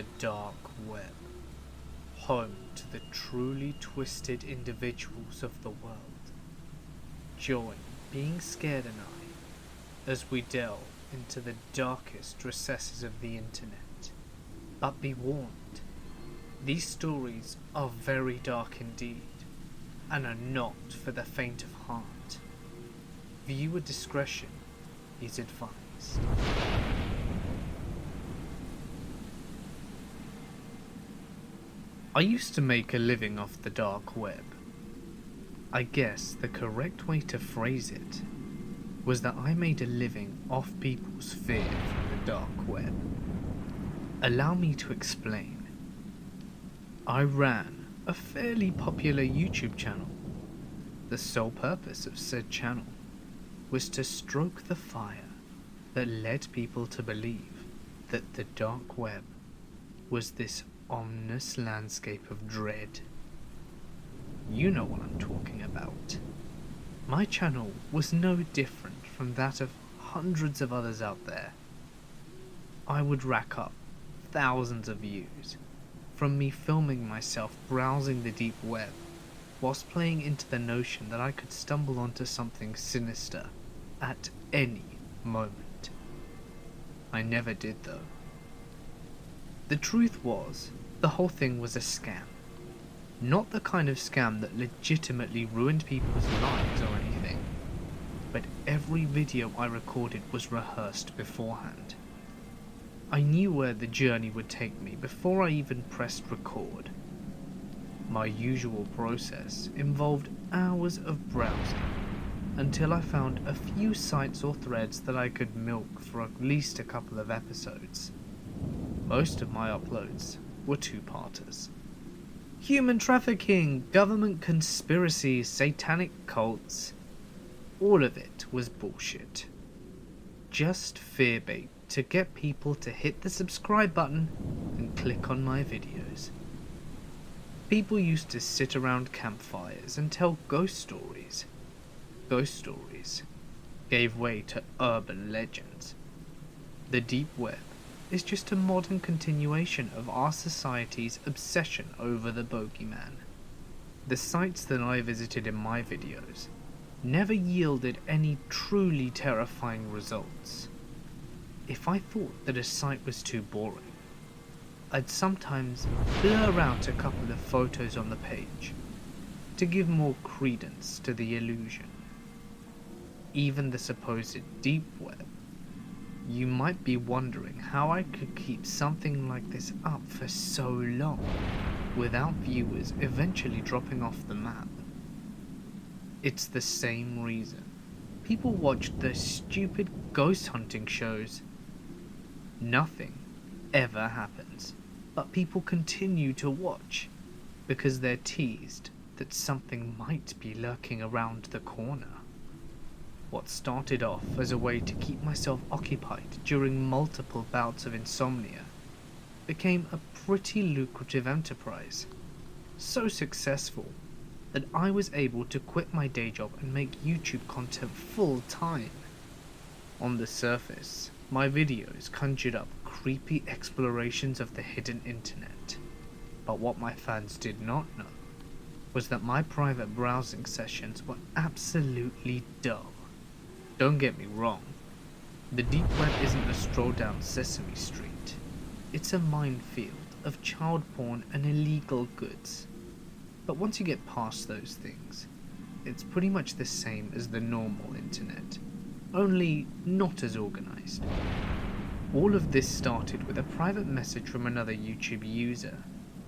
The dark web, home to the truly twisted individuals of the world. Join Being Scared and I as we delve into the darkest recesses of the internet. But be warned, these stories are very dark indeed, and are not for the faint of heart. Viewer discretion is advised. I used to make a living off the dark web. I guess the correct way to phrase it was that I made a living off people's fear from the dark web. Allow me to explain. I ran a fairly popular YouTube channel. The sole purpose of said channel was to stoke the fire that led people to believe that the dark web was this ominous landscape of dread. You know what I'm talking about. My channel was no different from that of hundreds of others out there. I would rack up thousands of views from me filming myself browsing the deep web whilst playing into the notion that I could stumble onto something sinister at any moment. I never did though. The truth was, the whole thing was a scam. Not the kind of scam that legitimately ruined people's lives or anything, but every video I recorded was rehearsed beforehand. I knew where the journey would take me before I even pressed record. My usual process involved hours of browsing until I found a few sites or threads that I could milk for at least a couple of episodes. Most of my uploads were two-parters. Human trafficking, government conspiracies, satanic cults. All of it was bullshit. Just fearbait to get people to hit the subscribe button and click on my videos. People used to sit around campfires and tell ghost stories. Ghost stories gave way to urban legends. The deep web is just a modern continuation of our society's obsession over the bogeyman. The sites that I visited in my videos never yielded any truly terrifying results. If I thought that a site was too boring, I'd sometimes blur out a couple of photos on the page to give more credence to the illusion. Even the supposed deep web. You might be wondering how I could keep something like this up for so long without viewers eventually dropping off the map. It's the same reason people watched those stupid ghost hunting shows. Nothing ever happens, but people continue to watch because they're teased that something might be lurking around the corner. What started off as a way to keep myself occupied during multiple bouts of insomnia became a pretty lucrative enterprise. So successful that I was able to quit my day job and make YouTube content full time. On the surface, my videos conjured up creepy explorations of the hidden internet. But what my fans did not know was that my private browsing sessions were absolutely dull. Don't get me wrong, the deep web isn't a stroll down Sesame Street. It's a minefield of child porn and illegal goods. But once you get past those things, it's pretty much the same as the normal internet, only not as organized. All of this started with a private message from another YouTube user.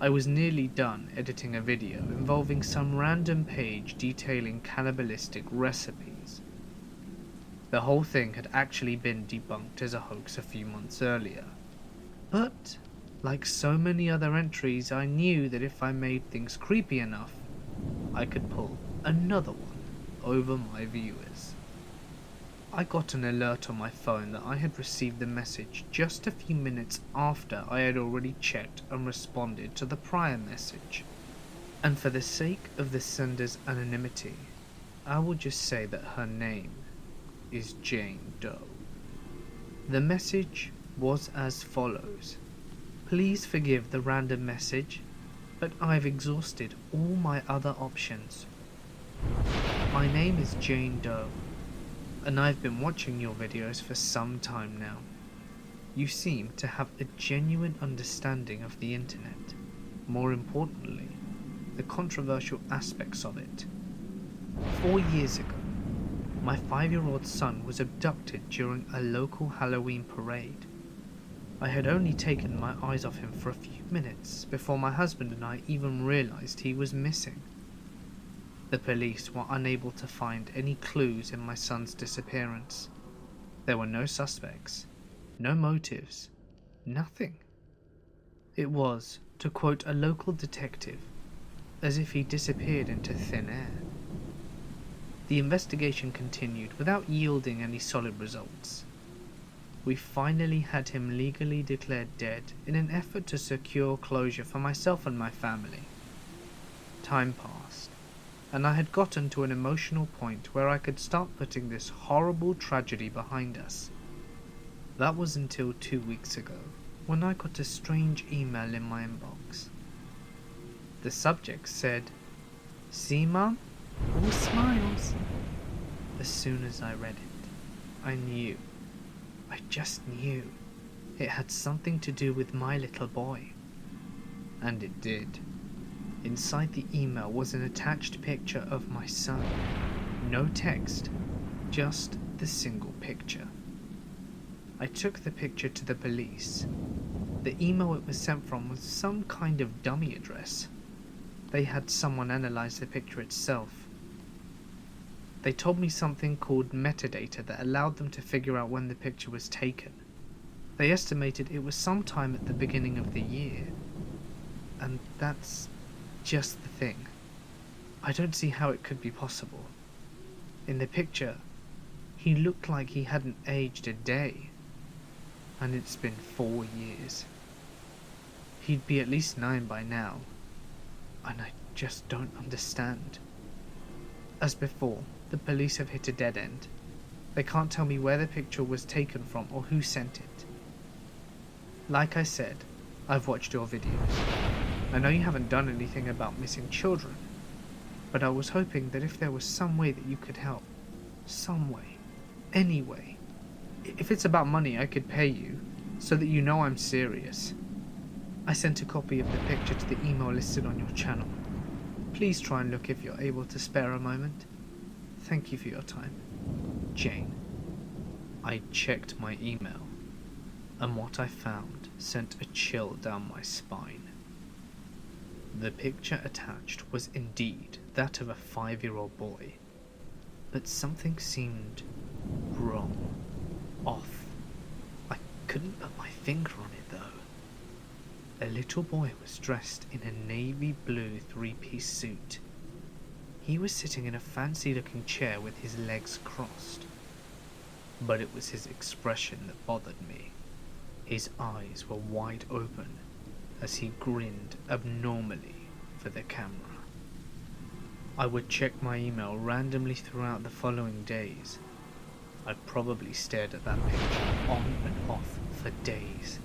I was nearly done editing a video involving some random page detailing cannibalistic recipes. The whole thing had actually been debunked as a hoax a few months earlier. But, like so many other entries, I knew that if I made things creepy enough, I could pull another one over my viewers. I got an alert on my phone that I had received the message just a few minutes after I had already checked and responded to the prior message. And for the sake of the sender's anonymity, I will just say that her name is Jane Doe. The message was as follows: Please forgive the random message, but I've exhausted all my other options. My name is Jane Doe, and I've been watching your videos for some time now. You seem to have a genuine understanding of the internet, more importantly, the controversial aspects of it. 4 years ago, my 5-year-old son was abducted during a local Halloween parade. I had only taken my eyes off him for a few minutes before my husband and I even realized he was missing. The police were unable to find any clues in my son's disappearance. There were no suspects, no motives, nothing. It was, to quote a local detective, as if he disappeared into thin air. The investigation continued without yielding any solid results. We finally had him legally declared dead in an effort to secure closure for myself and my family. Time passed, and I had gotten to an emotional point where I could start putting this horrible tragedy behind us. That was until 2 weeks ago, when I got a strange email in my inbox. The subject said, "See, Mum? All smiles." As soon as I read it, I knew. I just knew. It had something to do with my little boy. And it did. Inside the email was an attached picture of my son. No text, just the single picture. I took the picture to the police. The email it was sent from was some kind of dummy address. They had someone analyze the picture itself. They told me something called metadata that allowed them to figure out when the picture was taken. They estimated it was sometime at the beginning of the year. And that's just the thing. I don't see how it could be possible. In the picture, he looked like he hadn't aged a day. And it's been 4 years. He'd be at least 9 by now. And I just don't understand. As before, the police have hit a dead end. They can't tell me where the picture was taken from or who sent it. Like I said, I've watched your videos. I know you haven't done anything about missing children, but I was hoping that if there was some way that you could help, some way, any way. If it's about money, I could pay you, so that you know I'm serious. I sent a copy of the picture to the email listed on your channel. Please try and look if you're able to spare a moment. Thank you for your time. Jane. I checked my email, and what I found sent a chill down my spine. The picture attached was indeed that of a 5-year-old boy, but something seemed wrong, off. I couldn't put my finger on it though. A little boy was dressed in a navy blue 3-piece suit. He was sitting in a fancy-looking chair with his legs crossed. But it was his expression that bothered me. His eyes were wide open as he grinned abnormally for the camera. I would check my email randomly throughout the following days. I probably stared at that picture on and off for days.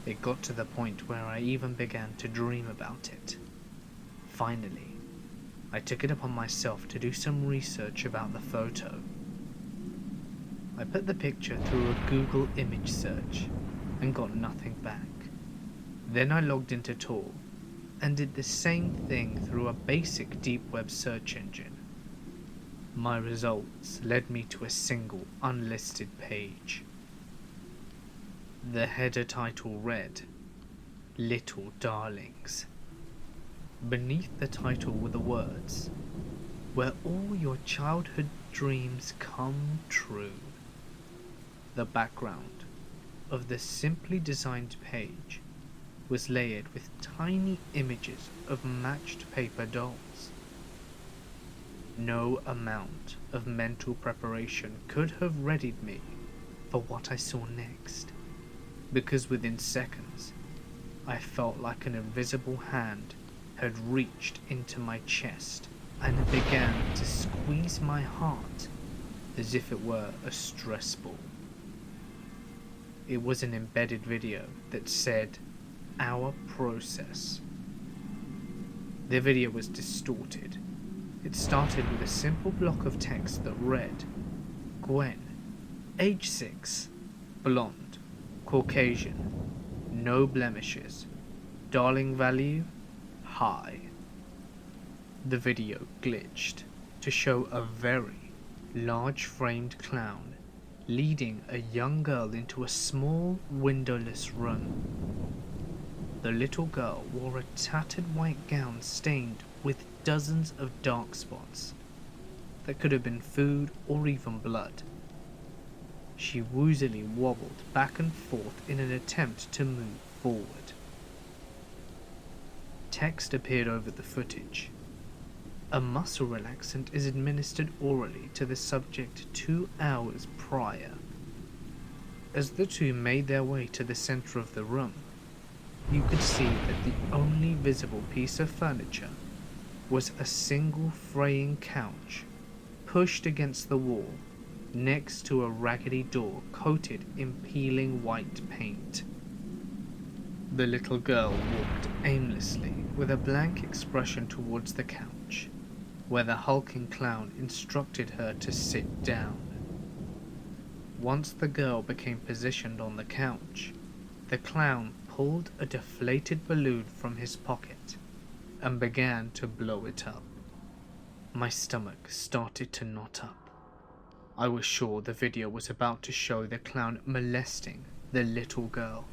It got to the point where I even began to dream about it. Finally, I took it upon myself to do some research about the photo. I put the picture through a Google image search and got nothing back. Then I logged into Tor and did the same thing through a basic deep web search engine. My results led me to a single unlisted page. The header title read, "Little Darlings." Beneath the title were the words, "Where all your childhood dreams come true." The background of the simply designed page was layered with tiny images of matched paper dolls. No amount of mental preparation could have readied me for what I saw next, because within seconds I felt like an invisible hand had reached into my chest and began to squeeze my heart as if it were a stress ball. It was an embedded video that said, our process. The video was distorted. It started with a simple block of text that read, Gwen, age 6, blonde, Caucasian, no blemishes, darling value, high. The video glitched to show a very large framed clown leading a young girl into a small windowless room. The little girl wore a tattered white gown stained with dozens of dark spots that could have been food or even blood. She woozily wobbled back and forth in an attempt to move forward. Text appeared over the footage. A muscle relaxant is administered orally to the subject 2 hours prior. As the two made their way to the center of the room, you could see that the only visible piece of furniture was a single fraying couch pushed against the wall next to a raggedy door coated in peeling white paint. The little girl walked aimlessly with a blank expression towards the couch, where the hulking clown instructed her to sit down. Once the girl became positioned on the couch, the clown pulled a deflated balloon from his pocket and began to blow it up. My stomach started to knot up. I was sure the video was about to show the clown molesting the little girl,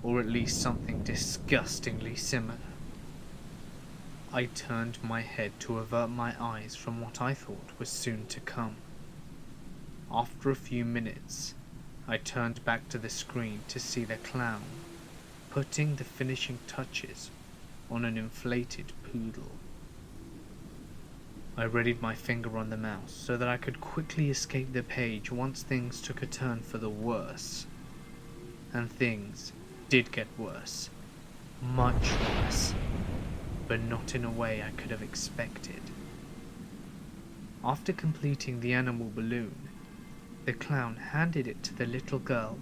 or at least something disgustingly similar. I turned my head to avert my eyes from what I thought was soon to come. After a few minutes, I turned back to the screen to see the clown putting the finishing touches on an inflated poodle. I readied my finger on the mouse so that I could quickly escape the page once things took a turn for the worse. And things did get worse. Much worse. But not in a way I could have expected. After completing the animal balloon, the clown handed it to the little girl,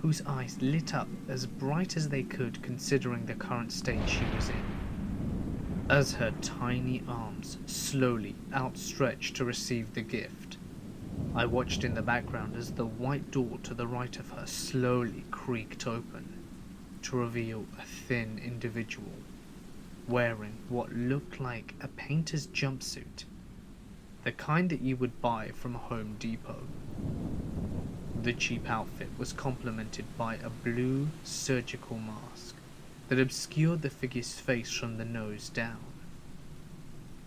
whose eyes lit up as bright as they could considering the current state she was in. As her tiny arms slowly outstretched to receive the gift, I watched in the background as the white door to the right of her slowly creaked open to reveal a thin individual wearing what looked like a painter's jumpsuit, the kind that you would buy from Home Depot. The cheap outfit was complemented by a blue surgical mask that obscured the figure's face from the nose down.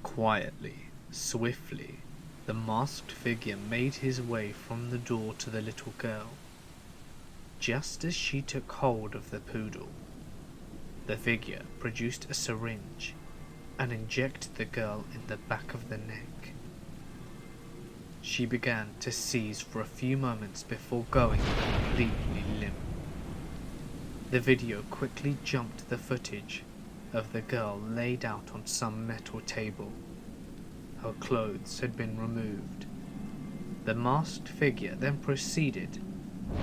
Quietly, swiftly, the masked figure made his way from the door to the little girl. Just as she took hold of the poodle, the figure produced a syringe and injected the girl in the back of the neck. She began to seize for a few moments before going completely limp. The video quickly jumped to the footage of the girl laid out on some metal table. Her clothes had been removed. The masked figure then proceeded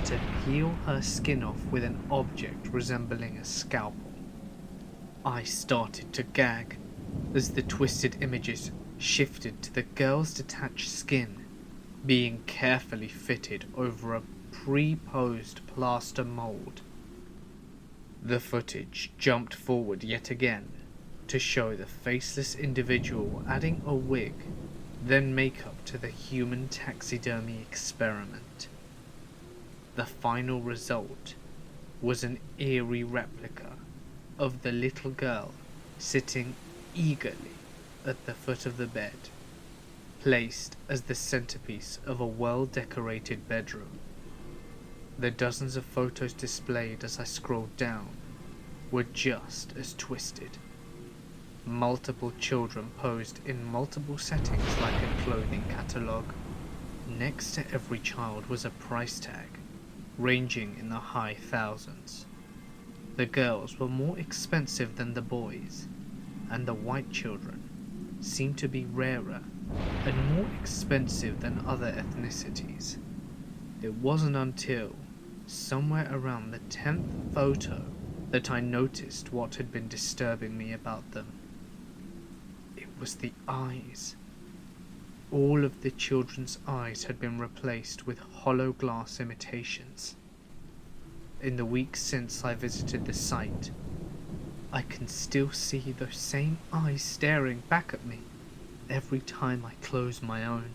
to peel her skin off with an object resembling a scalpel. I started to gag as the twisted images shifted to the girl's detached skin being carefully fitted over a pre-posed plaster mold. The footage jumped forward yet again to show the faceless individual adding a wig, then makeup to the human taxidermy experiment. The final result was an eerie replica of the little girl sitting eagerly at the foot of the bed, placed as the centerpiece of a well-decorated bedroom. The dozens of photos displayed as I scrolled down were just as twisted. Multiple children posed in multiple settings like a clothing catalogue. Next to every child was a price tag, ranging in the high thousands. The girls were more expensive than the boys, and the white children seemed to be rarer and more expensive than other ethnicities. It wasn't until somewhere around the 10th photo that I noticed what had been disturbing me about them. It was the eyes. All of the children's eyes had been replaced with hollow glass imitations. In the weeks since I visited the site, I can still see those same eyes staring back at me every time I close my own.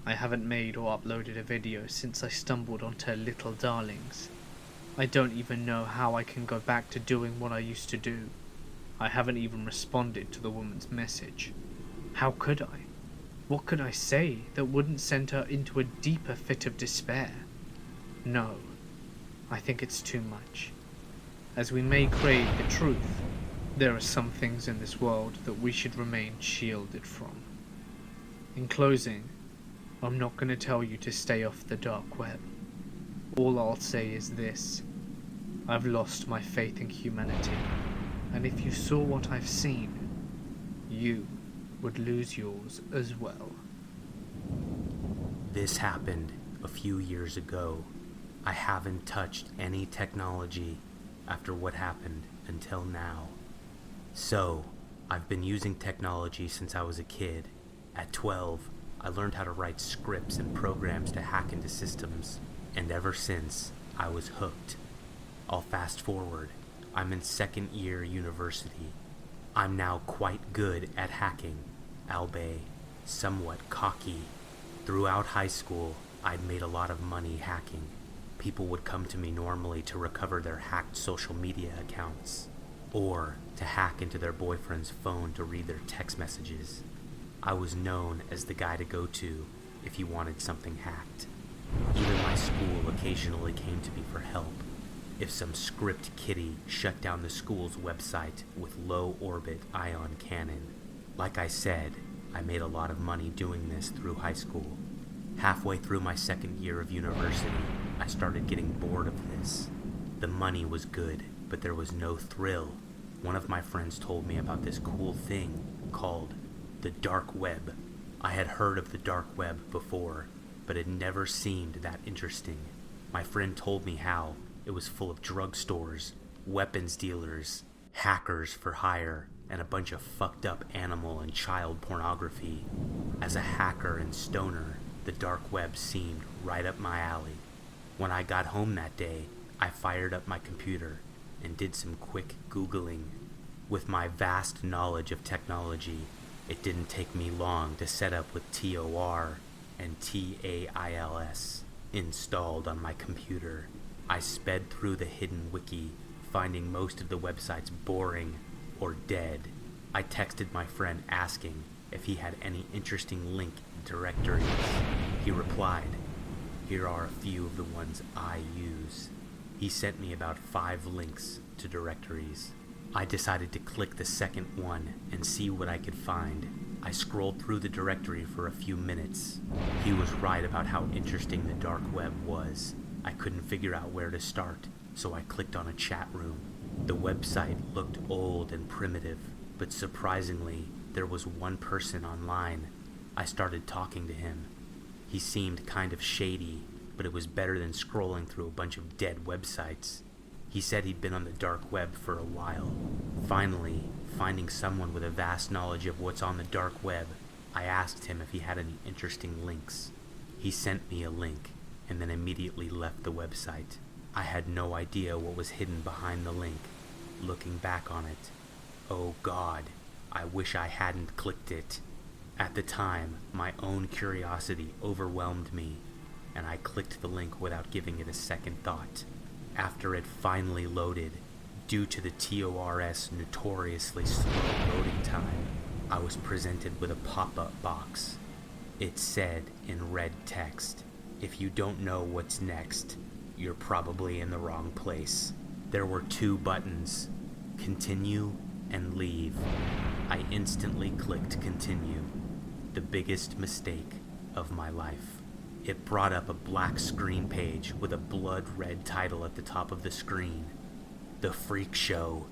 I haven't made or uploaded a video since I stumbled onto Little Darlings. I don't even know how I can go back to doing what I used to do. I haven't even responded to the woman's message. How could I? What could I say that wouldn't send her into a deeper fit of despair? No, I think it's too much. As we may crave the truth, there are some things in this world that we should remain shielded from. In closing, I'm not going to tell you to stay off the dark web. All I'll say is this: I've lost my faith in humanity, and if you saw what I've seen, you would lose yours as well. This happened a few years ago. I haven't touched any technology after what happened until now. So, I've been using technology since I was a kid. At 12, I learned how to write scripts and programs to hack into systems, and ever since, I was hooked. I'll fast forward. I'm in second year university. I'm now quite good at hacking, albeit somewhat cocky. Throughout high school, I'd made a lot of money hacking. People would come to me normally to recover their hacked social media accounts, or to hack into their boyfriend's phone to read their text messages. I was known as the guy to go to if you wanted something hacked. Even my school occasionally came to me for help if some script kiddie shut down the school's website with low-orbit ion cannon. Like I said, I made a lot of money doing this through high school. Halfway through my second year of university, I started getting bored of this. The money was good, but there was no thrill. One of my friends told me about this cool thing called the dark web. I had heard of the dark web before, but it never seemed that interesting. My friend told me how it was full of drugstores, weapons dealers, hackers for hire, and a bunch of fucked up animal and child pornography. As a hacker and stoner, the dark web seemed right up my alley. When I got home that day, I fired up my computer and did some quick Googling. With my vast knowledge of technology, it didn't take me long to set up with TOR and TAILS installed on my computer. I sped through the hidden wiki, finding most of the websites boring or dead. I texted my friend asking if he had any interesting link directories. He replied, "Here are a few of the ones I use." He sent me about 5 links to directories. I decided to click the second one and see what I could find. I scrolled through the directory for a few minutes. He was right about how interesting the dark web was. I couldn't figure out where to start, so I clicked on a chat room. The website looked old and primitive, but surprisingly, there was one person online. I started talking to him. He seemed kind of shady, but it was better than scrolling through a bunch of dead websites. He said he'd been on the dark web for a while. Finally, finding someone with a vast knowledge of what's on the dark web, I asked him if he had any interesting links. He sent me a link, and then immediately left the website. I had no idea what was hidden behind the link. Looking back on it, oh God, I wish I hadn't clicked it. At the time, my own curiosity overwhelmed me, and I clicked the link without giving it a second thought. After it finally loaded, due to the TOR's notoriously slow loading time, I was presented with a pop-up box. It said in red text, "If you don't know what's next, you're probably in the wrong place." There were 2 buttons, continue and leave. I instantly clicked continue. The biggest mistake of my life. It brought up a black screen page with a blood-red title at the top of the screen. The Freak Show.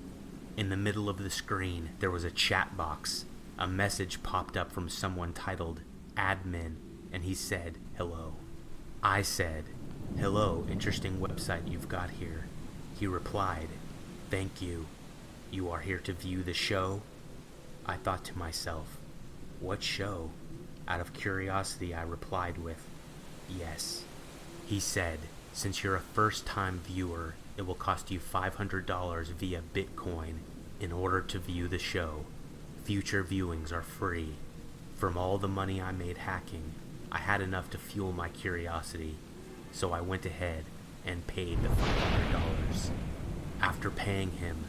In the middle of the screen, there was a chat box. A message popped up from someone titled Admin, and he said, "Hello." I said, "Hello, interesting website you've got here." He replied, "Thank you. You are here to view the show?" I thought to myself, "What show?" Out of curiosity, I replied with, "Yes." He said, "Since you're a first-time viewer, it will cost you $500 via Bitcoin in order to view the show. Future viewings are free." From all the money I made hacking, I had enough to fuel my curiosity, so I went ahead and paid the $500. After paying him,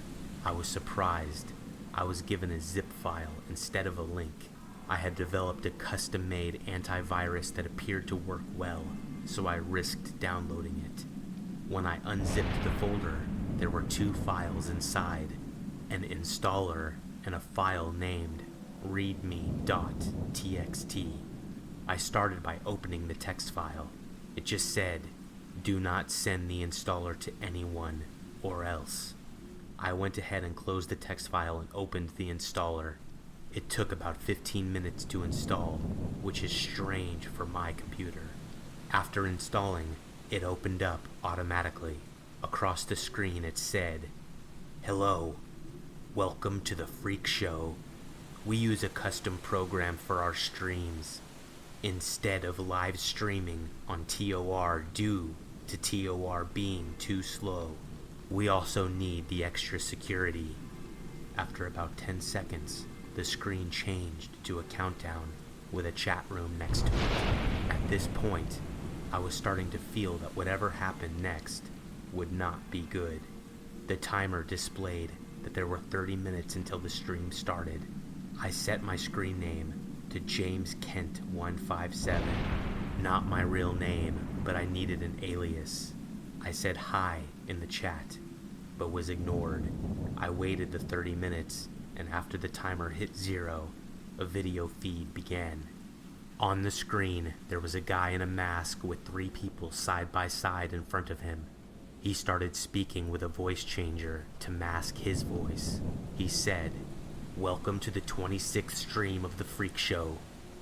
I was surprised. I was given a zip file instead of a link. I had developed a custom-made antivirus that appeared to work well, so I risked downloading it. When I unzipped the folder, there were 2 files inside, an installer and a file named readme.txt. I started by opening the text file. It just said, "Do not send the installer to anyone, or else." I went ahead and closed the text file and opened the installer. It took about 15 minutes to install, which is strange for my computer. After installing, it opened up automatically. Across the screen it said, "Hello, welcome to the Freak Show. We use a custom program for our streams. Instead of live streaming on TOR due to TOR being too slow, we also need the extra security." After about 10 seconds, the screen changed to a countdown with a chat room next to it. At this point, I was starting to feel that whatever happened next would not be good. The timer displayed that there were 30 minutes until the stream started. I set my screen name to James Kent 157. Not my real name, but I needed an alias. I said hi in the chat, but was ignored. I waited the 30 minutes, and after the timer hit 0, a video feed began. On the screen, there was a guy in a mask with 3 people side by side in front of him. He started speaking with a voice changer to mask his voice. He said, "Welcome to the 26th stream of the Freak Show.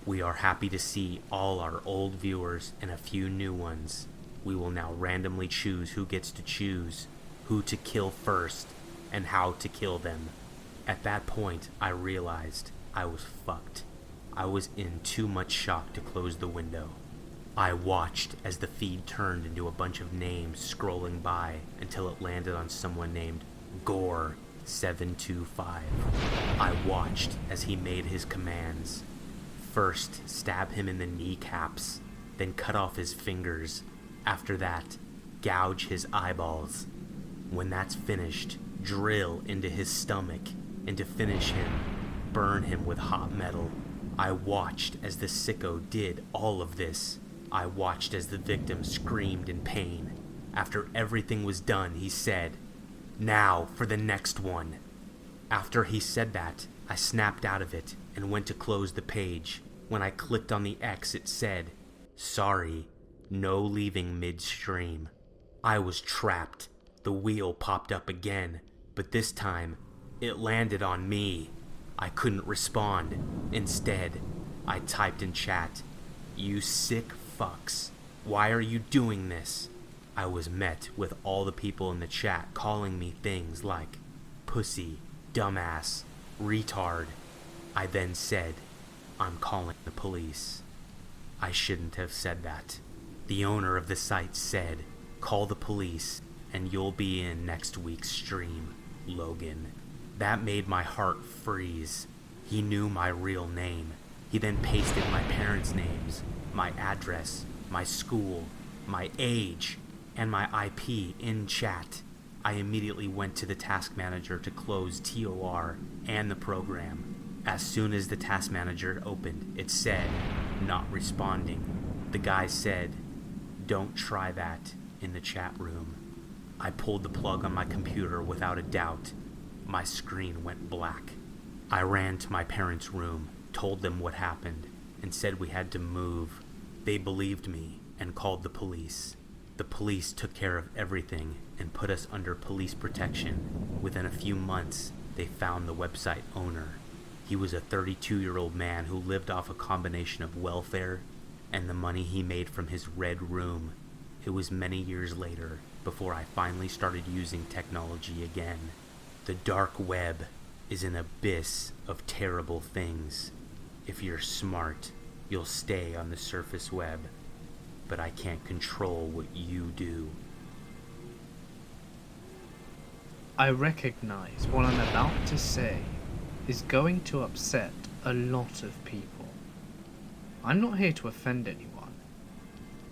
We are happy to see all our old viewers and a few new ones. We will now randomly choose who gets to choose who to kill first and how to kill them." At that point, I realized I was fucked. I was in too much shock to close the window. I watched as the feed turned into a bunch of names scrolling by until it landed on someone named Gore725. I watched as he made his commands. First, stab him in the kneecaps, then cut off his fingers. After that, gouge his eyeballs. When that's finished, drill into his stomach, and to finish him, burn him with hot metal. I watched as the sicko did all of this. I watched as the victim screamed in pain. After everything was done, he said, "Now for the next one." After he said that, I snapped out of it and went to close the page. When I clicked on the X, it said, "Sorry, no leaving midstream." I was trapped. The wheel popped up again, but this time, it landed on me. I couldn't respond. Instead, I typed in chat, "You sick fucks. Why are you doing this?" I was met with all the people in the chat calling me things like pussy, dumbass, retard. I then said, "I'm calling the police." I shouldn't have said that. The owner of the site said, "Call the police and you'll be in next week's stream, Logan." That made my heart freeze. He knew my real name. He then pasted my parents' names, my address, my school, my age, and my IP in chat. I immediately went to the task manager to close TOR and the program. As soon as the task manager opened, it said, "Not responding." The guy said, "Don't try that," in the chat room. I pulled the plug on my computer without a doubt. My screen went black. I ran to my parents' room, told them what happened, and said we had to move. They believed me and called the police. The police took care of everything and put us under police protection. Within a few months, they found the website owner. He was a 32-year-old man who lived off a combination of welfare and the money he made from his red room. it was many years later before I finally started using technology again. The dark web is an abyss of terrible things. If you're smart, you'll stay on the surface web, but I can't control what you do. I recognize what I'm about to say is going to upset a lot of people. I'm not here to offend anyone.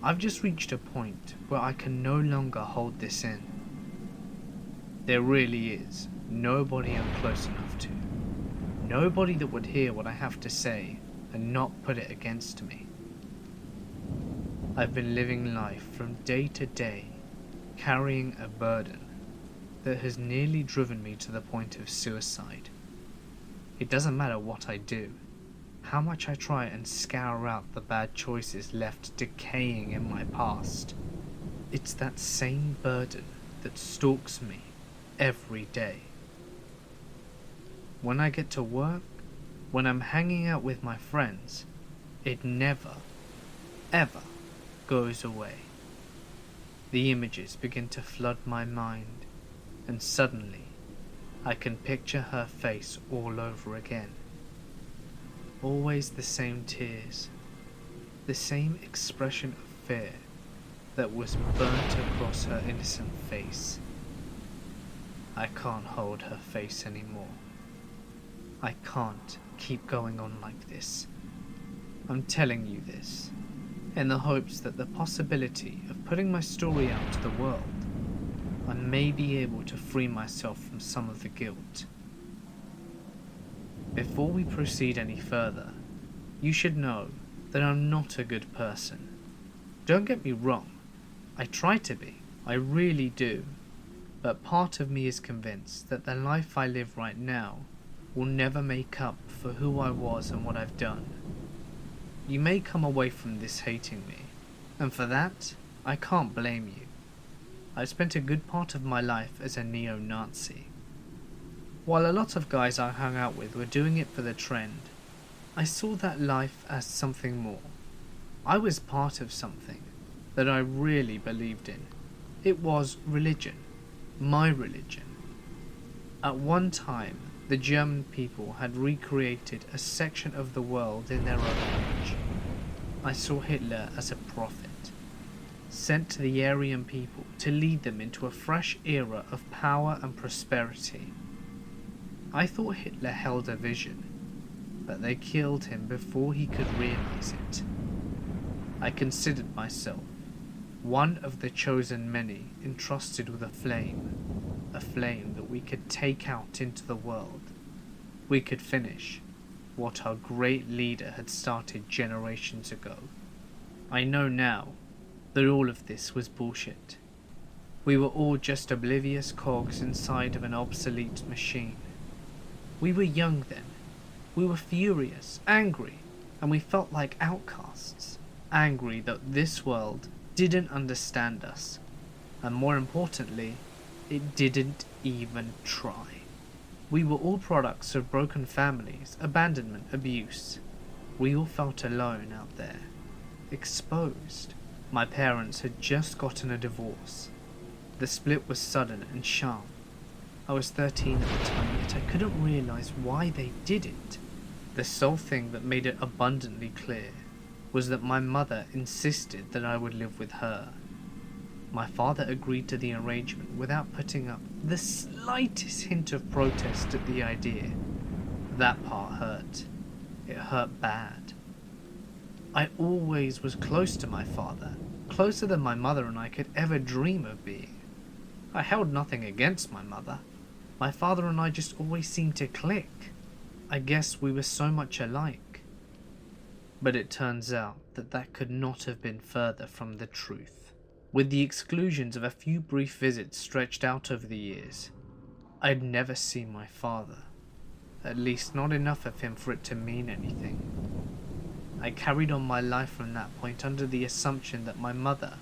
I've just reached a point where I can no longer hold this in. There really is nobody I'm close enough to. Nobody that would hear what I have to say and not put it against me. I've been living life from day to day, carrying a burden that has nearly driven me to the point of suicide. It doesn't matter what I do, how much I try and scour out the bad choices left decaying in my past. It's that same burden that stalks me every day. When I get to work, when I'm hanging out with my friends, it never, ever goes away. The images begin to flood my mind, and suddenly I can picture her face all over again. Always the same tears, the same expression of fear that was burnt across her innocent face. I can't hold her face anymore. I can't keep going on like this. I'm telling you this in the hopes that the possibility of putting my story out to the world, I may be able to free myself from some of the guilt. Before we proceed any further, you should know that I'm not a good person. Don't get me wrong, I try to be, I really do, but part of me is convinced that the life I live right now will never make up for who I was and what I've done. You may come away from this hating me, and for that, I can't blame you. I spent a good part of my life as a neo-Nazi. While a lot of guys I hung out with were doing it for the trend, I saw that life as something more. I was part of something that I really believed in. It was religion, my religion. At one time, the German people had recreated a section of the world in their own image. I saw Hitler as a prophet, sent to the Aryan people to lead them into a fresh era of power and prosperity. I thought Hitler held a vision, but they killed him before he could realize it. I considered myself one of the chosen many entrusted with a flame that we could take out into the world. We could finish what our great leader had started generations ago. I know now that all of this was bullshit. We were all just oblivious cogs inside of an obsolete machine. We were young then. We were furious, angry, and we felt like outcasts. Angry that this world didn't understand us, and more importantly, it didn't even try. We were all products of broken families, abandonment, abuse. We all felt alone out there, exposed. My parents had just gotten a divorce. The split was sudden and sharp. I was 13 at the time, yet I couldn't realize why they did it. The sole thing that made it abundantly clear was that my mother insisted that I would live with her. My father agreed to the arrangement without putting up the slightest hint of protest at the idea. That part hurt. It hurt bad. I always was close to my father, closer than my mother and I could ever dream of being. I held nothing against my mother. My father and I just always seemed to click. I guess we were so much alike. But it turns out that that could not have been further from the truth. With the exclusions of a few brief visits stretched out over the years, I'd never seen my father. At least not enough of him for it to mean anything. I carried on my life from that point under the assumption that my mother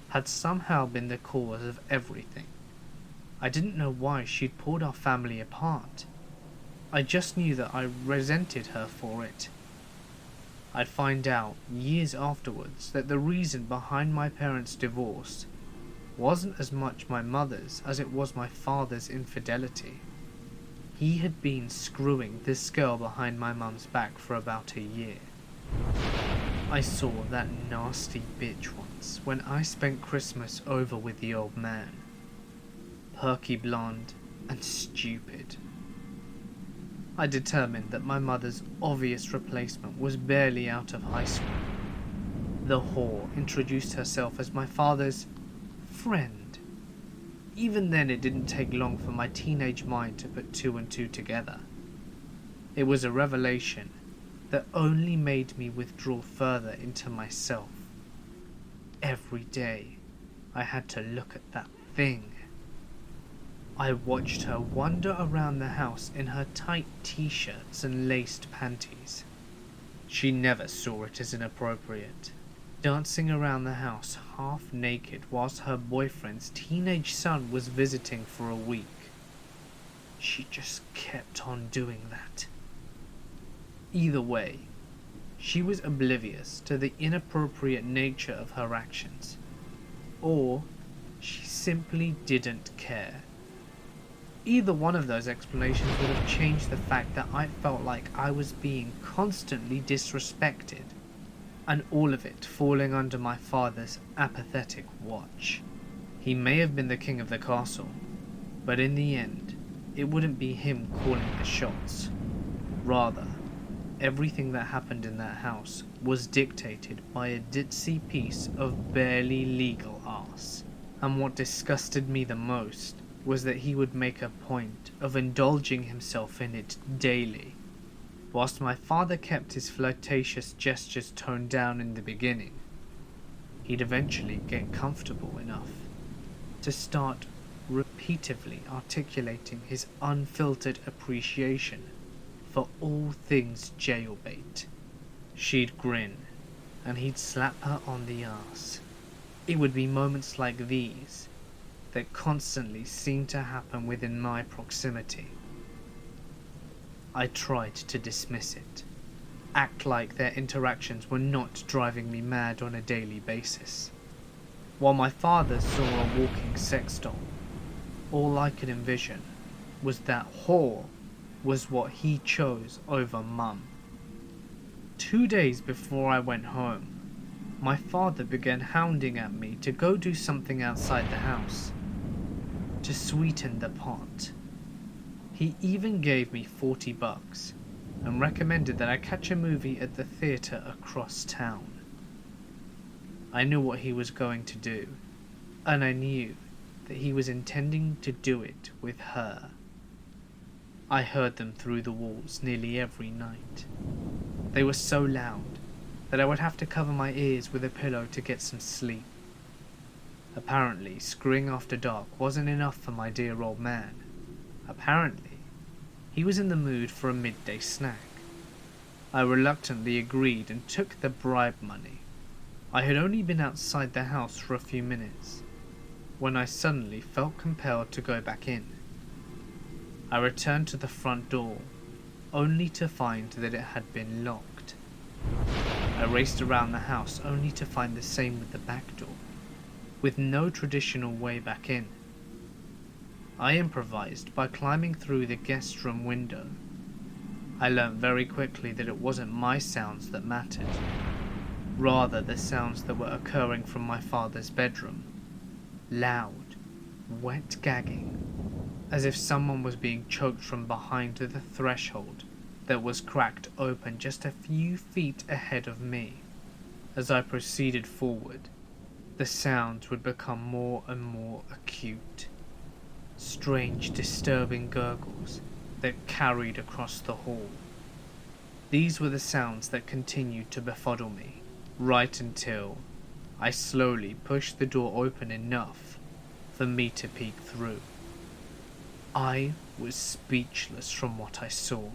had somehow been the cause of everything. I didn't know why she'd pulled our family apart. I just knew that I resented her for it. I'd find out years afterwards that the reason behind my parents' divorce wasn't as much my mother's as it was my father's infidelity. He had been screwing this girl behind my mum's back for about a year. I saw that nasty bitch once when I spent Christmas over with the old man. Perky blonde and stupid. I determined that my mother's obvious replacement was barely out of high school. The whore introduced herself as my father's friend. Even then, it didn't take long for my teenage mind to put two and two together. It was a revelation that only made me withdraw further into myself. Every day, I had to look at that thing. I watched her wander around the house in her tight t-shirts and laced panties. She never saw it as inappropriate, dancing around the house half naked whilst her boyfriend's teenage son was visiting for a week. She just kept on doing that. Either way, she was oblivious to the inappropriate nature of her actions, or she simply didn't care. Either one of those explanations would have changed the fact that I felt like I was being constantly disrespected, and all of it falling under my father's apathetic watch. He may have been the king of the castle, but in the end, it wouldn't be him calling the shots. Rather, everything that happened in that house was dictated by a ditzy piece of barely legal arse. And what disgusted me the most was that he would make a point of indulging himself in it daily. Whilst my father kept his flirtatious gestures toned down in the beginning, he'd eventually get comfortable enough to start repeatedly articulating his unfiltered appreciation for all things jailbait. She'd grin, and he'd slap her on the arse. It would be moments like these that constantly seemed to happen within my proximity. I tried to dismiss it, act like their interactions were not driving me mad on a daily basis. While my father saw a walking sex doll, all I could envision was that whore was what he chose over mum. 2 days before I went home, my father began hounding at me to go do something outside the house, to sweeten the pot. He even gave me $40 and recommended that I catch a movie at the theatre across town. I knew what he was going to do, and I knew that he was intending to do it with her. I heard them through the walls nearly every night. They were so loud that I would have to cover my ears with a pillow to get some sleep. Apparently, screwing after dark wasn't enough for my dear old man. Apparently, he was in the mood for a midday snack. I reluctantly agreed and took the bribe money. I had only been outside the house for a few minutes when I suddenly felt compelled to go back in. I returned to the front door, only to find that it had been locked. I raced around the house only to find the same with the back door, with no traditional way back in. I improvised by climbing through the guest room window. I learnt very quickly that it wasn't my sounds that mattered, rather the sounds that were occurring from my father's bedroom. Loud, wet gagging, as if someone was being choked from behind the threshold that was cracked open just a few feet ahead of me. As I proceeded forward, the sounds would become more and more acute. Strange, disturbing gurgles that carried across the hall. These were the sounds that continued to befuddle me, right until I slowly pushed the door open enough for me to peek through. I was speechless from what I saw.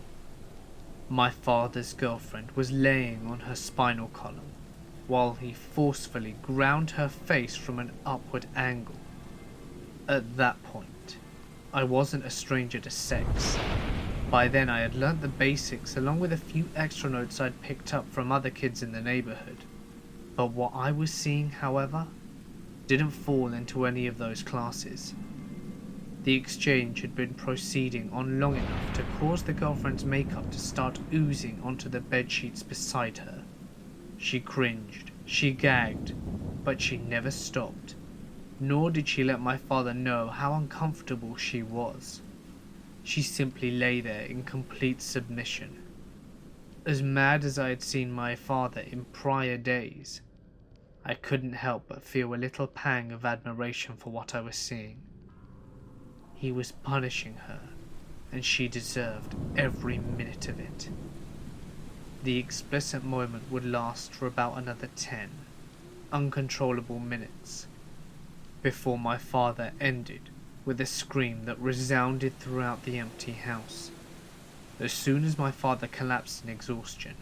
My father's girlfriend was laying on her spinal column, while he forcefully ground her face from an upward angle. At that point, I wasn't a stranger to sex. By then I had learnt the basics along with a few extra notes I'd picked up from other kids in the neighbourhood. But what I was seeing, however, didn't fall into any of those classes. The exchange had been proceeding on long enough to cause the girlfriend's makeup to start oozing onto the bedsheets beside her. She cringed, she gagged, but she never stopped, nor did she let my father know how uncomfortable she was. She simply lay there in complete submission. As mad as I had seen my father in prior days, I couldn't help but feel a little pang of admiration for what I was seeing. He was punishing her, and she deserved every minute of it. The explicit moment would last for about another 10 uncontrollable minutes, before my father ended with a scream that resounded throughout the empty house. As soon as my father collapsed in exhaustion,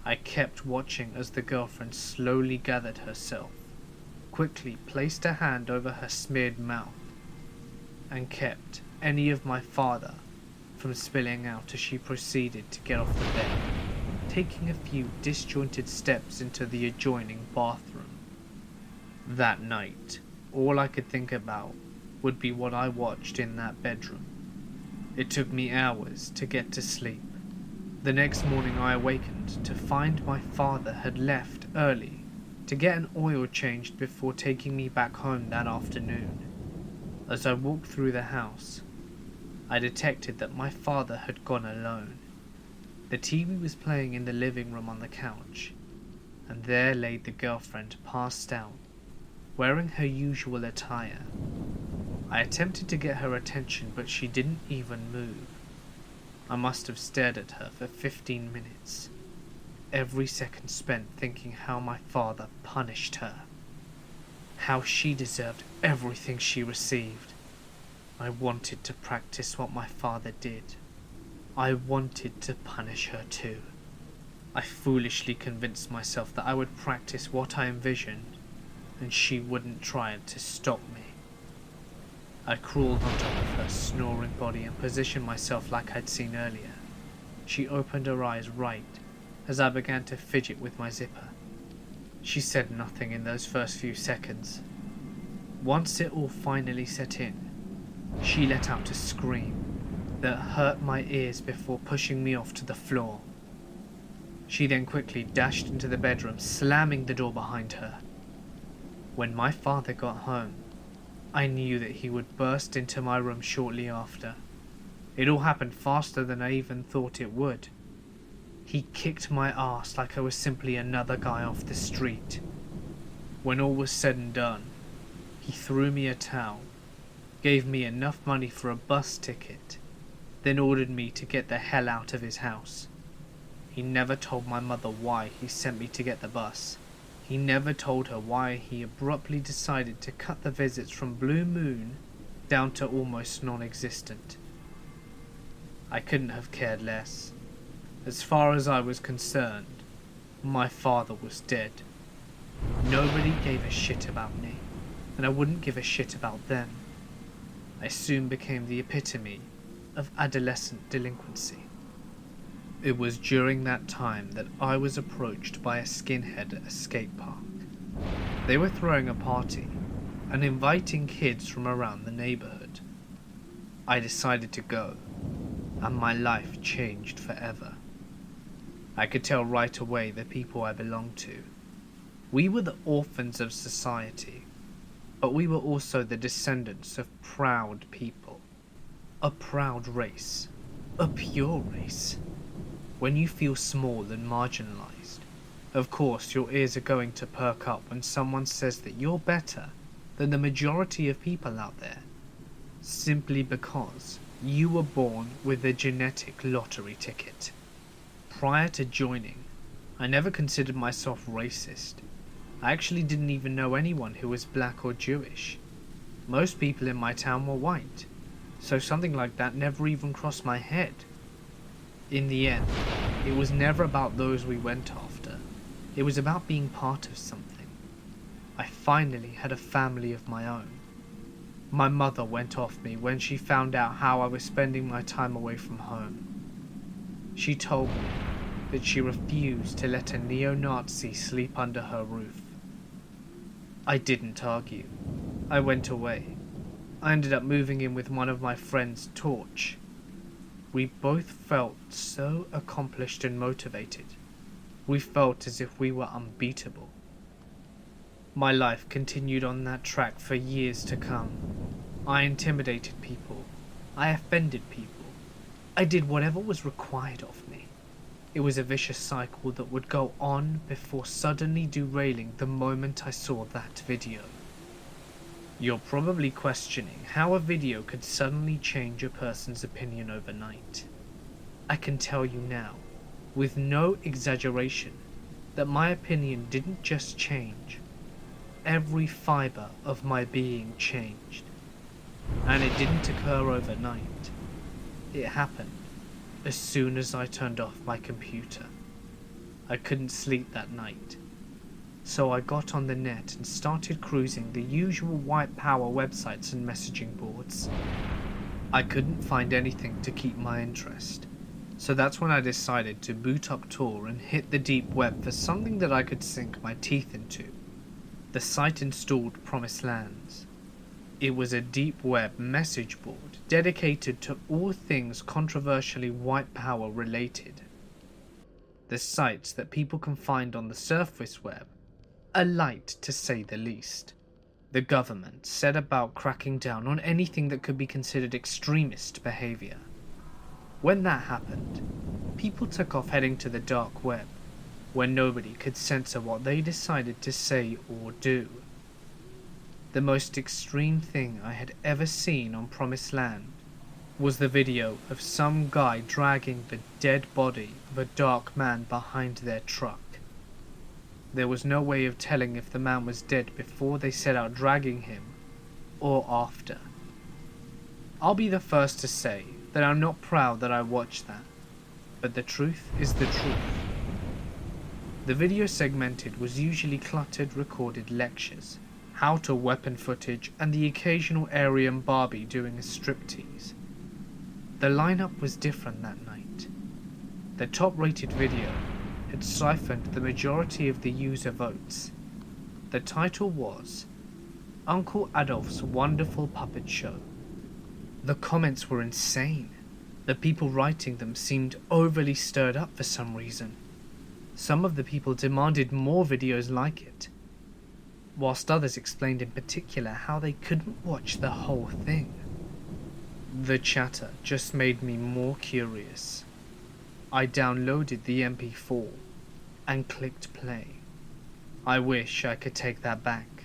I kept watching as the girlfriend slowly gathered herself, quickly placed a hand over her smeared mouth, and kept any of my father from spilling out as she proceeded to get off the bed, taking a few disjointed steps into the adjoining bathroom. That night, all I could think about would be what I watched in that bedroom. It took me hours to get to sleep. The next morning I awakened to find my father had left early to get an oil changed before taking me back home that afternoon. As I walked through the house, I detected that my father had gone alone. The TV was playing in the living room on the couch, and there lay the girlfriend passed out, wearing her usual attire. I attempted to get her attention, but she didn't even move. I must have stared at her for 15 minutes, every second spent thinking how my father punished her, how she deserved everything she received. I wanted to practice what my father did. I wanted to punish her too. I foolishly convinced myself that I would practice what I envisioned, and she wouldn't try to stop me. I crawled on top of her snoring body and positioned myself like I'd seen earlier. She opened her eyes right as I began to fidget with my zipper. She said nothing in those first few seconds. Once it all finally set in, she let out a scream that hurt my ears before pushing me off to the floor. She then quickly dashed into the bedroom, slamming the door behind her. When my father got home, I knew that he would burst into my room shortly after. It all happened faster than I even thought it would. He kicked my ass like I was simply another guy off the street. When all was said and done, he threw me a towel, gave me enough money for a bus ticket, then ordered me to get the hell out of his house. He never told my mother why he sent me to get the bus. He never told her why he abruptly decided to cut the visits from Blue Moon down to almost non-existent. I couldn't have cared less. As far as I was concerned, my father was dead. Nobody gave a shit about me, and I wouldn't give a shit about them. I soon became the epitome of adolescent delinquency. It was during that time that I was approached by a skinhead at a skate park. They were throwing a party and inviting kids from around the neighborhood. I decided to go, and my life changed forever. I could tell right away the people I belonged to. We were the orphans of society, but we were also the descendants of proud people. A proud race, a pure race. When you feel small and marginalized, of course your ears are going to perk up when someone says that you're better than the majority of people out there, simply because you were born with a genetic lottery ticket. Prior to joining, I never considered myself racist. I actually didn't even know anyone who was black or Jewish. Most people in my town were white, so something like that never even crossed my head. In the end, it was never about those we went after. It was about being part of something. I finally had a family of my own. My mother went off me when she found out how I was spending my time away from home. She told me that she refused to let a neo-Nazi sleep under her roof. I didn't argue. I went away. I ended up moving in with one of my friends, Torch. We both felt so accomplished and motivated. We felt as if we were unbeatable. My life continued on that track for years to come. I intimidated people. I offended people. I did whatever was required of me. It was a vicious cycle that would go on before suddenly derailing the moment I saw that video. You're probably questioning how a video could suddenly change a person's opinion overnight. I can tell you now, with no exaggeration, that my opinion didn't just change. Every fiber of my being changed. And it didn't occur overnight. It happened as soon as I turned off my computer. I couldn't sleep that night. So I got on the net and started cruising the usual white power websites and messaging boards. I couldn't find anything to keep my interest, so that's when I decided to boot up Tor and hit the deep web for something that I could sink my teeth into. The site installed Promised Lands. It was a deep web message board dedicated to all things controversially white power related. The sites that people can find on the surface web are light to say the least. The government set about cracking down on anything that could be considered extremist behavior. When that happened, people took off heading to the dark web, where nobody could censor what they decided to say or do. The most extreme thing I had ever seen on Promised Land was the video of some guy dragging the dead body of a dark man behind their truck. There was no way of telling if the man was dead before they set out dragging him, or after. I'll be the first to say that I'm not proud that I watched that, but the truth is the truth. The video segmented was usually cluttered recorded lectures, how-to weapon footage, and the occasional Aryan Barbie doing a striptease. The lineup was different that night. The top-rated video had siphoned the majority of the user votes. The title was Uncle Adolf's Wonderful Puppet Show. The comments were insane. The people writing them seemed overly stirred up for some reason. Some of the people demanded more videos like it, whilst others explained in particular how they couldn't watch the whole thing. The chatter just made me more curious. I downloaded the MP4 and clicked play. I wish I could take that back.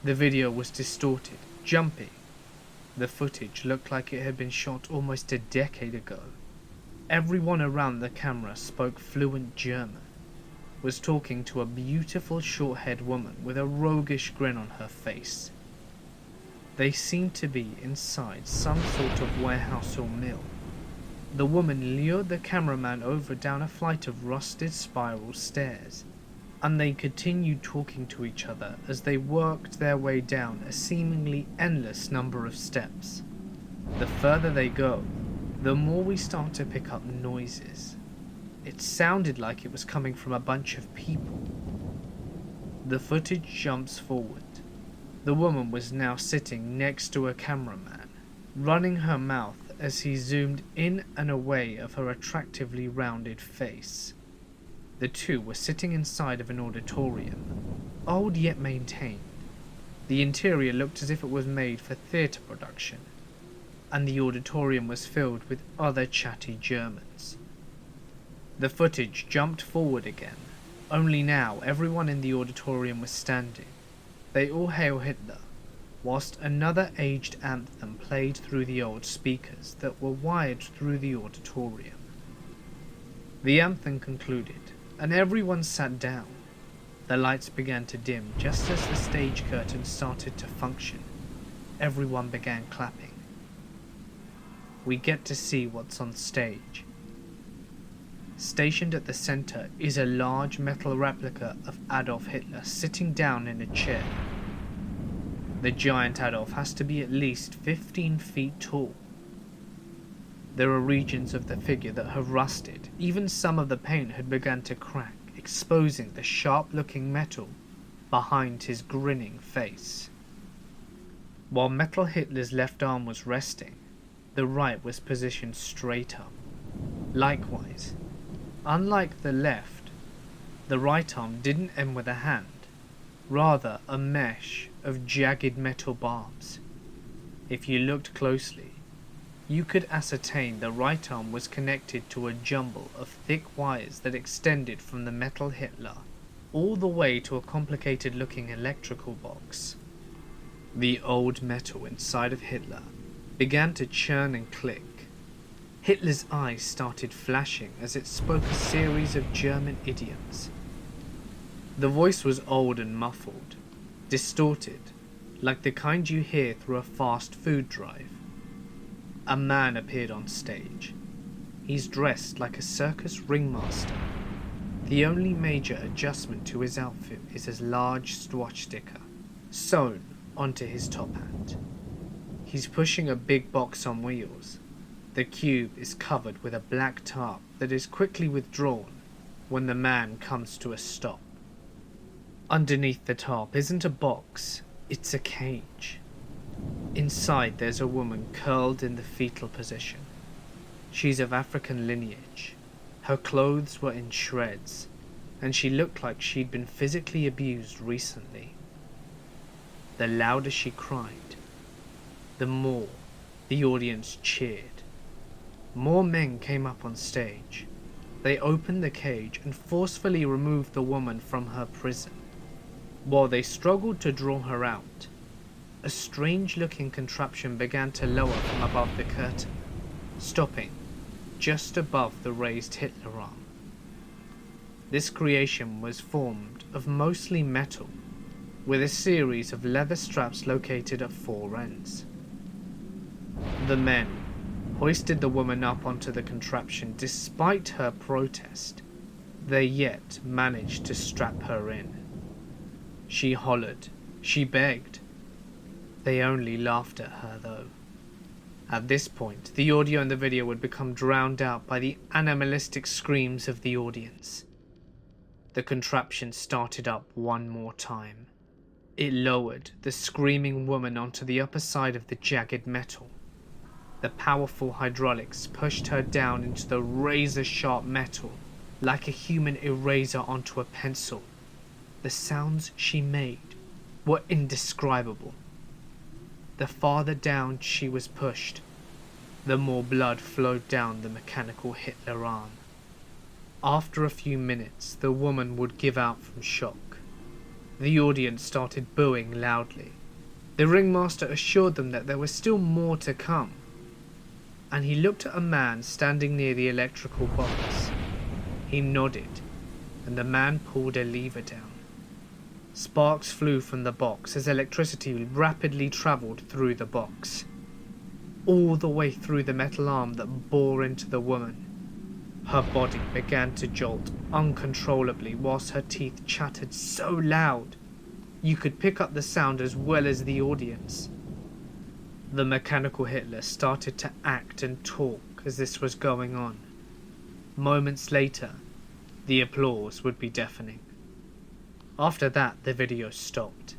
The video was distorted, jumpy. The footage looked like it had been shot almost a decade ago. Everyone around the camera spoke fluent German, was talking to a beautiful short-haired woman with a roguish grin on her face. They seemed to be inside some sort of warehouse or mill. The woman lured the cameraman over down a flight of rusted spiral stairs, and they continued talking to each other as they worked their way down a seemingly endless number of steps. The further they go, the more we start to pick up noises. It sounded like it was coming from a bunch of people. The footage jumps forward. The woman was now sitting next to a cameraman, running her mouth as he zoomed in and away of her attractively rounded face. The two were sitting inside of an auditorium, old yet maintained. The interior looked as if it was made for theatre production, and the auditorium was filled with other chatty Germans. The footage jumped forward again, only now everyone in the auditorium was standing. They all hail Hitler, whilst another aged anthem played through the old speakers that were wired through the auditorium. The anthem concluded, and everyone sat down. The lights began to dim just as the stage curtain started to function. Everyone began clapping. We get to see what's on stage. Stationed at the center is a large metal replica of Adolf Hitler sitting down in a chair. The giant Adolf has to be at least 15 feet tall. There are regions of the figure that have rusted, even some of the paint had begun to crack, exposing the sharp-looking metal behind his grinning face. While Metal Hitler's left arm was resting, the right was positioned straight up. Likewise, unlike the left, the right arm didn't end with a hand, rather a mesh of jagged metal barbs. If you looked closely, you could ascertain the right arm was connected to a jumble of thick wires that extended from the Metal Hitler all the way to a complicated-looking electrical box. The old metal inside of Hitler began to churn and click. Hitler's eyes started flashing as it spoke a series of German idioms. The voice was old and muffled, distorted, like the kind you hear through a fast food drive. A man appeared on stage. He's dressed like a circus ringmaster. The only major adjustment to his outfit is his large swastika sewn onto his top hat. He's pushing a big box on wheels. The cube is covered with a black tarp that is quickly withdrawn when the man comes to a stop. Underneath the tarp isn't a box, it's a cage. Inside there's a woman curled in the fetal position. She's of African lineage. Her clothes were in shreds, and she looked like she'd been physically abused recently. The louder she cried, the more the audience cheered. More men came up on stage. They opened the cage and forcefully removed the woman from her prison. While they struggled to draw her out, a strange-looking contraption began to lower from above the curtain, stopping just above the raised Hitler arm. This creation was formed of mostly metal, with a series of leather straps located at four ends. The men hoisted the woman up onto the contraption despite her protest. They yet managed to strap her in. She hollered, she begged. They only laughed at her though. At this point, the audio and the video would become drowned out by the animalistic screams of the audience. The contraption started up one more time. It lowered the screaming woman onto the upper side of the jagged metal. The powerful hydraulics pushed her down into the razor-sharp metal, like a human eraser onto a pencil. The sounds she made were indescribable. The farther down she was pushed, the more blood flowed down the mechanical Hitler arm. After a few minutes, the woman would give out from shock. The audience started booing loudly. The ringmaster assured them that there was still more to come, and he looked at a man standing near the electrical box. He nodded, and the man pulled a lever down. Sparks flew from the box as electricity rapidly travelled through the box, all the way through the metal arm that bore into the woman. Her body began to jolt uncontrollably whilst her teeth chattered so loud you could pick up the sound as well as the audience. The mechanical Hitler started to act and talk as this was going on. Moments later, the applause would be deafening. After that, the video stopped,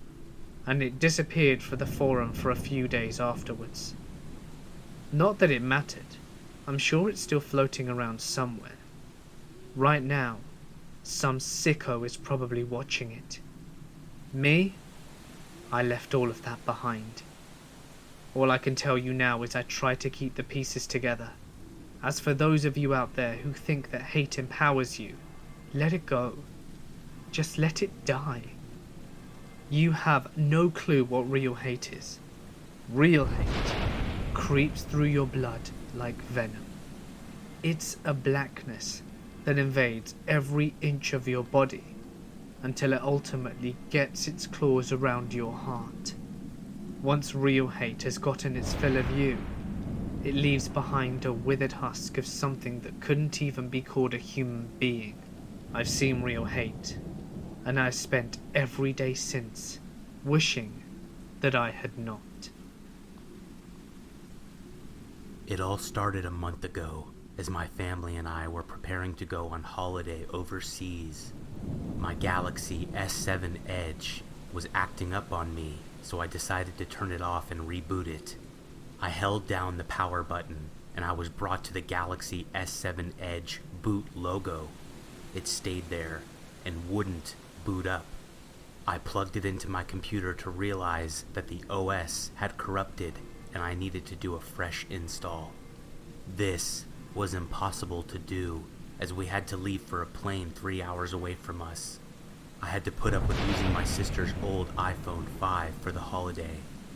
and it disappeared from the forum for a few days afterwards. Not that it mattered. I'm sure it's still floating around somewhere. Right now, some sicko is probably watching it. Me? I left all of that behind. All I can tell you now is I try to keep the pieces together. As for those of you out there who think that hate empowers you, let it go. Just let it die. You have no clue what real hate is. Real hate creeps through your blood like venom. It's a blackness that invades every inch of your body until it ultimately gets its claws around your heart. Once real hate has gotten its fill of you, it leaves behind a withered husk of something that couldn't even be called a human being. I've seen real hate, and I've spent every day since wishing that I had not. It all started a month ago, as my family and I were preparing to go on holiday overseas. My Galaxy S7 Edge was acting up on me, so I decided to turn it off and reboot it. I held down the power button, and I was brought to the Galaxy S7 Edge boot logo. It stayed there and wouldn't boot up. I plugged it into my computer to realize that the OS had corrupted and I needed to do a fresh install. This was impossible to do, as we had to leave for a plane 3 hours away from us. I had to put up with using my sister's old iPhone 5 for the holiday,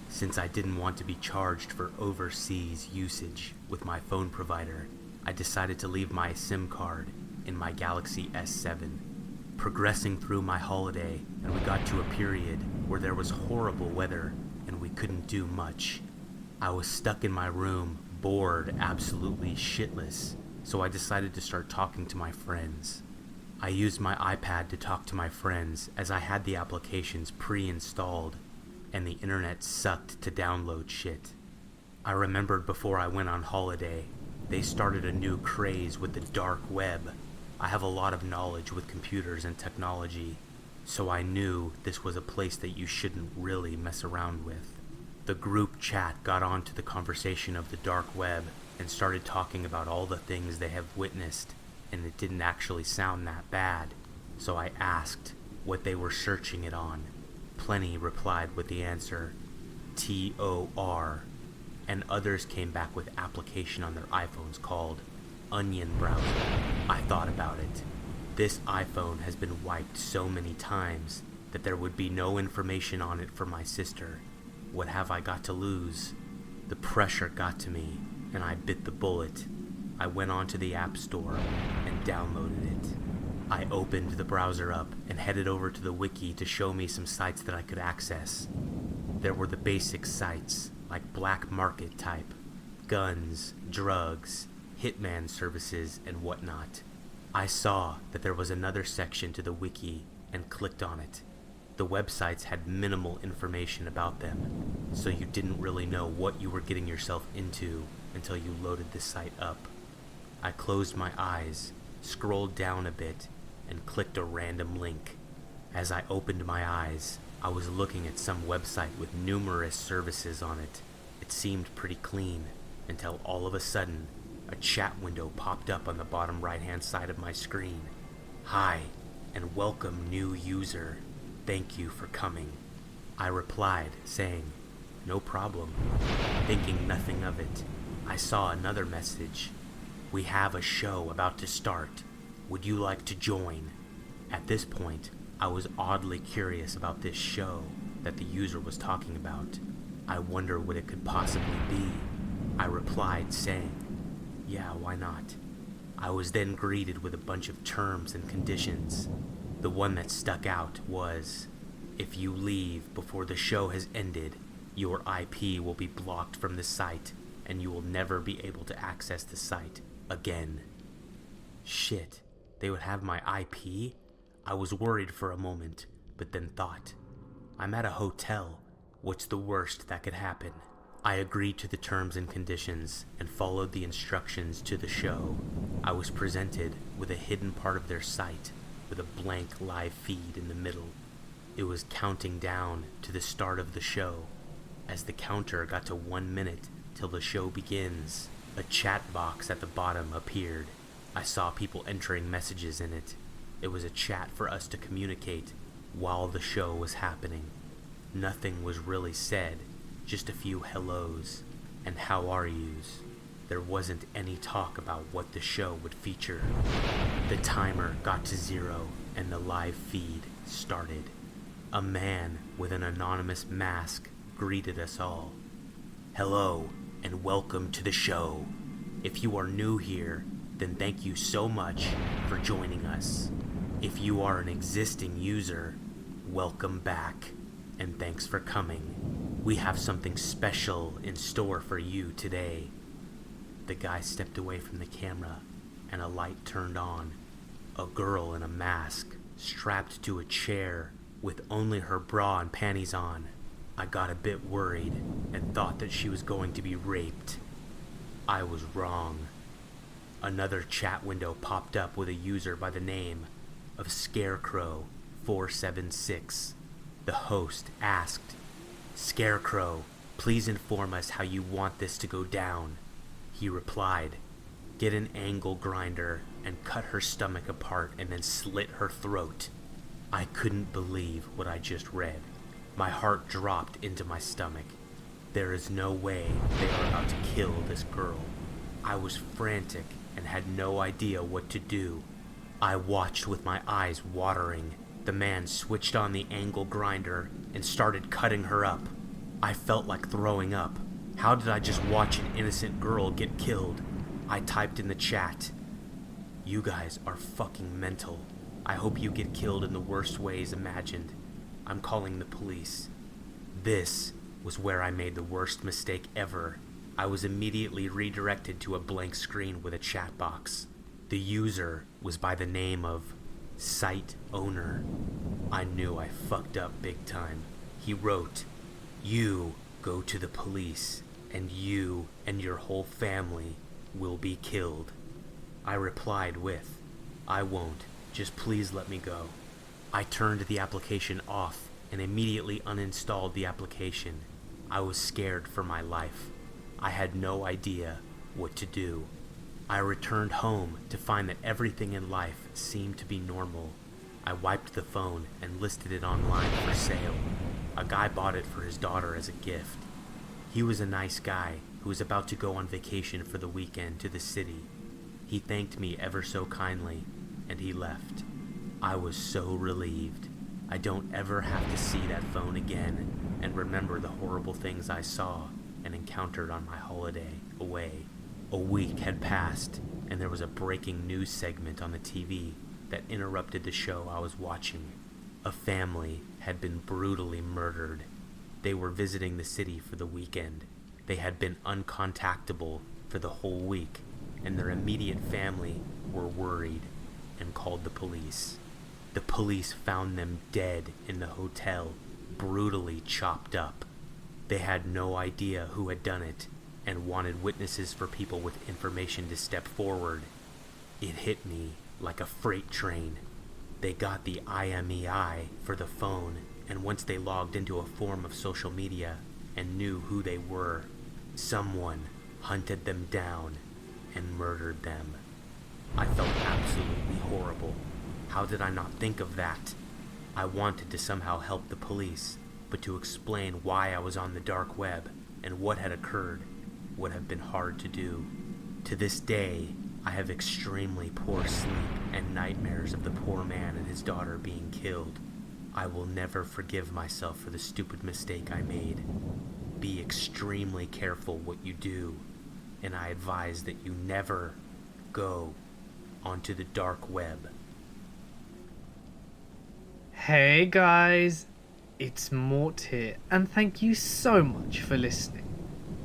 since I didn't want to be charged for overseas usage with my phone provider. I decided to leave my SIM card in my Galaxy S7. Progressing through my holiday, and we got to a period where there was horrible weather and we couldn't do much. I was stuck in my room, bored, absolutely shitless, so I decided to start talking to my friends. I used my iPad to talk to my friends as I had the applications pre-installed and the internet sucked to download shit. I remembered before I went on holiday, they started a new craze with the dark web. I have a lot of knowledge with computers and technology, so I knew this was a place that you shouldn't really mess around with. The group chat got onto the conversation of the dark web and started talking about all the things they have witnessed, and it didn't actually sound that bad, so I asked what they were searching it on. Plenty replied with the answer, TOR, and others came back with application on their iPhones called Onion Browser. I thought about it. This iPhone has been wiped so many times that there would be no information on it for my sister. What have I got to lose? The pressure got to me, and I bit the bullet. I went onto the App Store and downloaded it. I opened the browser up and headed over to the wiki to show me some sites that I could access. There were the basic sites, like black market type, guns, drugs, hitman services, and whatnot. I saw that there was another section to the wiki and clicked on it. The websites had minimal information about them, so you didn't really know what you were getting yourself into until you loaded the site up. I closed my eyes, scrolled down a bit, and clicked a random link. As I opened my eyes, I was looking at some website with numerous services on it. It seemed pretty clean, until all of a sudden, a chat window popped up on the bottom right-hand side of my screen. Hi, and welcome new user. Thank you for coming. I replied, saying, no problem. Thinking nothing of it, I saw another message. We have a show about to start. Would you like to join? At this point, I was oddly curious about this show that the user was talking about. I wonder what it could possibly be. I replied, saying, yeah, why not? I was then greeted with a bunch of terms and conditions. The one that stuck out was, if you leave before the show has ended, your IP will be blocked from the site, and you will never be able to access the site again. Shit, they would have my IP? I was worried for a moment, but then thought, I'm at a hotel. What's the worst that could happen? I agreed to the terms and conditions and followed the instructions to the show. I was presented with a hidden part of their site with a blank live feed in the middle. It was counting down to the start of the show. As the counter got to 1 minute till the show begins, a chat box at the bottom appeared. I saw people entering messages in it. It was a chat for us to communicate while the show was happening. Nothing was really said, just a few hellos and how are yous. There wasn't any talk about what the show would feature. The timer got to 0 and the live feed started. A man with an anonymous mask greeted us all. Hello and welcome to the show. If you are new here, then thank you so much for joining us. If you are an existing user, welcome back and thanks for coming. We have something special in store for you today. The guy stepped away from the camera and a light turned on. A girl in a mask, strapped to a chair with only her bra and panties on. I got a bit worried and thought that she was going to be raped. I was wrong. Another chat window popped up with a user by the name of Scarecrow476. The host asked, "Scarecrow, please inform us how you want this to go down." He replied, "Get an angle grinder and cut her stomach apart and then slit her throat." I couldn't believe what I just read. My heart dropped into my stomach. There is no way they are about to kill this girl. I was frantic and had no idea what to do. I watched with my eyes watering. The man switched on the angle grinder and started cutting her up. I felt like throwing up. How did I just watch an innocent girl get killed? I typed in the chat, "You guys are fucking mental. I hope you get killed in the worst ways imagined. I'm calling the police." This was where I made the worst mistake ever. I was immediately redirected to a blank screen with a chat box. The user was by the name of Site Owner. I knew I fucked up big time. He wrote, "You go to the police, and you and your whole family will be killed." I replied with, "I won't. Just please let me go." I turned the application off and immediately uninstalled the application. I was scared for my life. I had no idea what to do. I returned home to find that everything in life seemed to be normal. I wiped the phone and listed it online for sale. A guy bought it for his daughter as a gift. He was a nice guy who was about to go on vacation for the weekend to the city. He thanked me ever so kindly, and he left. I was so relieved. I don't ever have to see that phone again and remember the horrible things I saw and encountered on my holiday away. A week had passed, and there was a breaking news segment on the TV that interrupted the show I was watching. A family had been brutally murdered. They were visiting the city for the weekend. They had been uncontactable for the whole week, and their immediate family were worried and called the police. The police found them dead in the hotel, brutally chopped up. They had no idea who had done it and wanted witnesses for people with information to step forward. It hit me like a freight train. They got the IMEI for the phone, and once they logged into a form of social media and knew who they were, someone hunted them down and murdered them. I felt absolutely horrible. How did I not think of that? I wanted to somehow help the police, but to explain why I was on the dark web and what had occurred would have been hard to do. To this day, I have extremely poor sleep and nightmares of the poor man and his daughter being killed. I will never forgive myself for the stupid mistake I made. Be extremely careful what you do, and I advise that you never go onto the dark web. Hey guys, it's Mort here, and thank you so much for listening.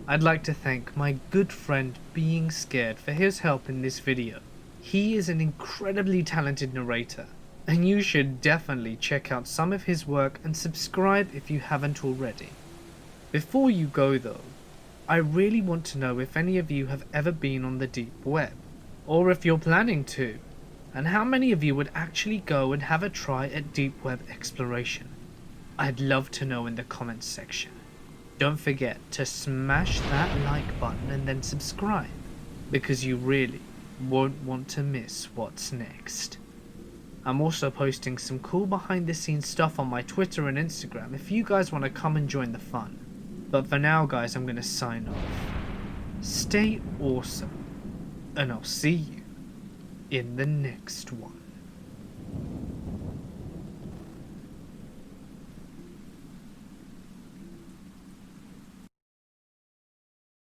I'd like to thank my good friend Being Scared for his help in this video. He is an incredibly talented narrator, and you should definitely check out some of his work and subscribe if you haven't already. Before you go though, I really want to know if any of you have ever been on the deep web, or if you're planning to, and how many of you would actually go and have a try at deep web exploration. I'd love to know in the comments section. Don't forget to smash that like button and then subscribe, because you really won't want to miss what's next. I'm also posting some cool behind the scenes stuff on my Twitter and Instagram if you guys want to come and join the fun. But for now guys, I'm going to sign off. Stay awesome, and I'll see you in the next one.